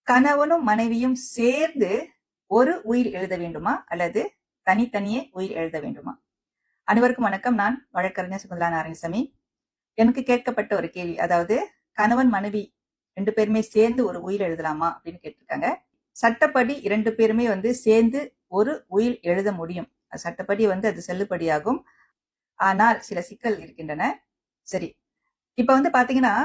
கணவனும் மனைவியும் சேர்ந்து ஒரு உயிர் எழுத வேண்டுமா அல்லது தனித்தனியே உயிர் எழுத வேண்டுமா? அனைவருக்கும் வணக்கம். நான் வழக்கறிஞர் சுகுந்தலா நாராயணசாமி. எனக்கு கேட்கப்பட்ட ஒரு கேள்வி, அதாவது கணவன் மனைவி 2 பேருமே சேர்ந்து ஒரு உயிர் எழுதலாமா அப்படின்னு கேட்டிருக்காங்க. சட்டப்படி 2 பேருமே சேர்ந்து ஒரு உயிர் எழுத முடியும். சட்டப்படி அது செல்லுபடியாகும். ஆனால் சில சிக்கல் இருக்கின்றன. சரி, இப்ப பாத்தீங்கன்னா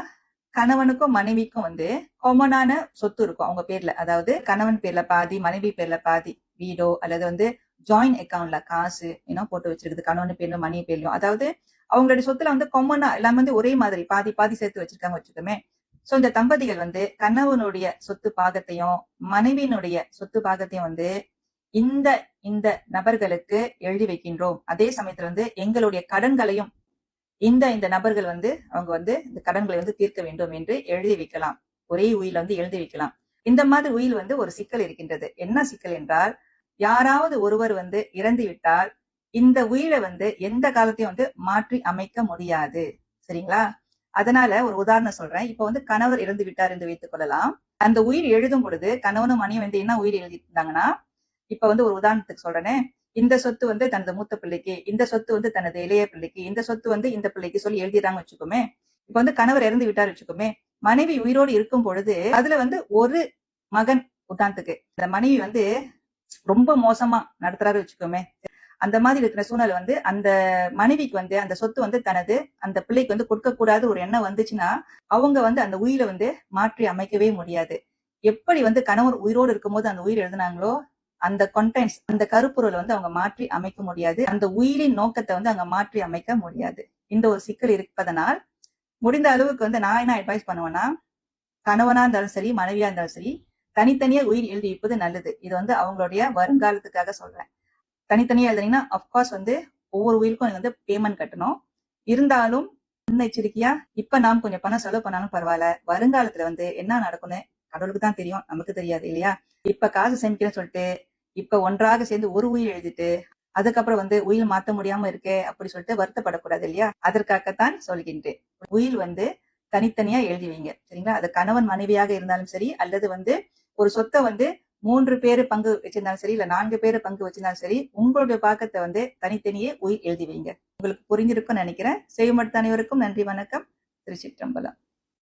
கணவனுக்கும் மனைவிக்கும் காமனான சொத்து இருக்கும் அவங்க பேர்ல. அதாவது கணவன் பேர்ல பாதி, மனைவி பேர்ல பாதி வீடோ அல்லது ஜாயிண்ட் அக்கவுண்ட்ல காசு போட்டு வச்சிருக்குது, கணவன் பேர்லயும் மனைவி பேர்லயும். அதாவது அவங்களுடைய சொத்துல காமனா எல்லாம் ஒரே மாதிரி பாதி பாதி சேர்த்து வச்சிருக்காங்க வச்சுக்கோமே. சோ இந்த தம்பதிகள் கணவனுடைய சொத்து பாகத்தையும் மனைவியினுடைய சொத்து பாகத்தையும் இந்த இந்த நபர்களுக்கு எழுதி வைக்கின்றோம். அதே சமயத்துல எங்களுடைய கடன்களையும் இந்த நபர்கள் அவங்க இந்த கடன்களை தீர்க்க வேண்டும் என்று எழுதி வைக்கலாம். ஒரே உயில் எழுதி வைக்கலாம். இந்த மாதிரி உயில் ஒரு சிக்கல் இருக்கின்றது. என்ன சிக்கல் என்றால், யாராவது ஒருவர் இறந்து விட்டால் இந்த உயிரை எந்த காலத்தையும் மாற்றி அமைக்க முடியாது. சரிங்களா? அதனால ஒரு உதாரணம் சொல்றேன். இப்ப கணவர் இறந்து விட்டார் என்று வைத்துக் கொள்ளலாம். அந்த உயிர் எழுதும் பொழுது கணவனும் மனைவியும் என்ன உயிர் எழுதியிருந்தாங்கன்னா, இப்ப ஒரு உதாரணத்துக்கு சொல்றேனே, இந்த சொத்து தனது மூத்த பிள்ளைக்கு, இந்த சொத்து தனது இளைய பிள்ளைக்கு, இந்த சொத்து இந்த பிள்ளைக்கு சொல்லி எழுதிடுறாங்க வச்சுக்கோமே. இப்ப கணவர் இறந்து விட்டார் வச்சுக்கோமே, மனைவி உயிரோடு இருக்கும் பொழுது அதுல ஒரு மகன், உதாரணத்துக்கு இந்த மனைவி ரொம்ப மோசமா நடத்துறாரு வச்சுக்கோமே, அந்த மாதிரி இருக்கிற சூழ்நிலை அந்த மனைவிக்கு அந்த சொத்து தனது அந்த பிள்ளைக்கு கொடுக்க கூடாது ஒரு எண்ணம் வந்துச்சுன்னா, அவங்க அந்த உயிரை மாற்றி அமைக்கவே முடியாது. எப்படி கணவர் உயிரோடு இருக்கும் போது அந்த உயிர் எழுதினாங்களோ, அந்த கண்டென்ட்ஸ், அந்த கருப்பொருள் அவங்க மாற்றி அமைக்க முடியாது. அந்த உயிரின் நோக்கத்தை அங்க மாற்றி அமைக்க முடியாது. இந்த ஒரு சிக்கல் இருப்பதனால் முடிந்த அளவுக்கு நான் என்ன அட்வைஸ் பண்ணுவேன்னா, கணவனா இருந்தாலும் சரி, மனைவியா இருந்தாலும் சரி, தனித்தனியா உயிர் எழுதி வைப்பது நல்லது. இது அவங்களுடைய வருங்காலத்துக்காக சொல்றேன். தனித்தனியா எழுதுனீங்கன்னா அப்கோர்ஸ் ஒவ்வொரு உயிருக்கும் பேமெண்ட் கட்டணும். இருந்தாலும் முன்னெச்சரிக்கையா இப்ப நாம் கொஞ்சம் பணம் செலவு பண்ணாலும் பரவாயில்ல, வருங்காலத்துல என்ன நடக்கும்னு கடவுளுக்கு தான் தெரியும், நமக்கு தெரியாது இல்லையா? இப்ப காசு சேமிக்கிறேன்னு சொல்லிட்டு இப்ப ஒன்றாக சேர்ந்து ஒரு உயிர் எழுதிட்டு அதுக்கப்புறம் உயிர் மாத்த முடியாம இருக்கே அப்படி சொல்லிட்டு வருத்தப்படக்கூடாது இல்லையா? அதற்காகத்தான் சொல்கின்றேன். உயிர் தனித்தனியா எழுதி வைங்க. சரிங்களா? அது கணவன் மனைவியாக இருந்தாலும் சரி, அல்லது ஒரு சொத்தை 3 பேரு பங்கு வச்சிருந்தாலும் சரி, இல்ல 4 பேரு பங்கு வச்சிருந்தாலும் சரி, உங்களுடைய பாக்கத்தை தனித்தனியே உயிர் எழுதி வைங்க. உங்களுக்கு புரிஞ்சிருக்கும்னு நினைக்கிறேன். செய்யும் அனைவருக்கும் நன்றி, வணக்கம். திருச்சிற்றம்பலம்.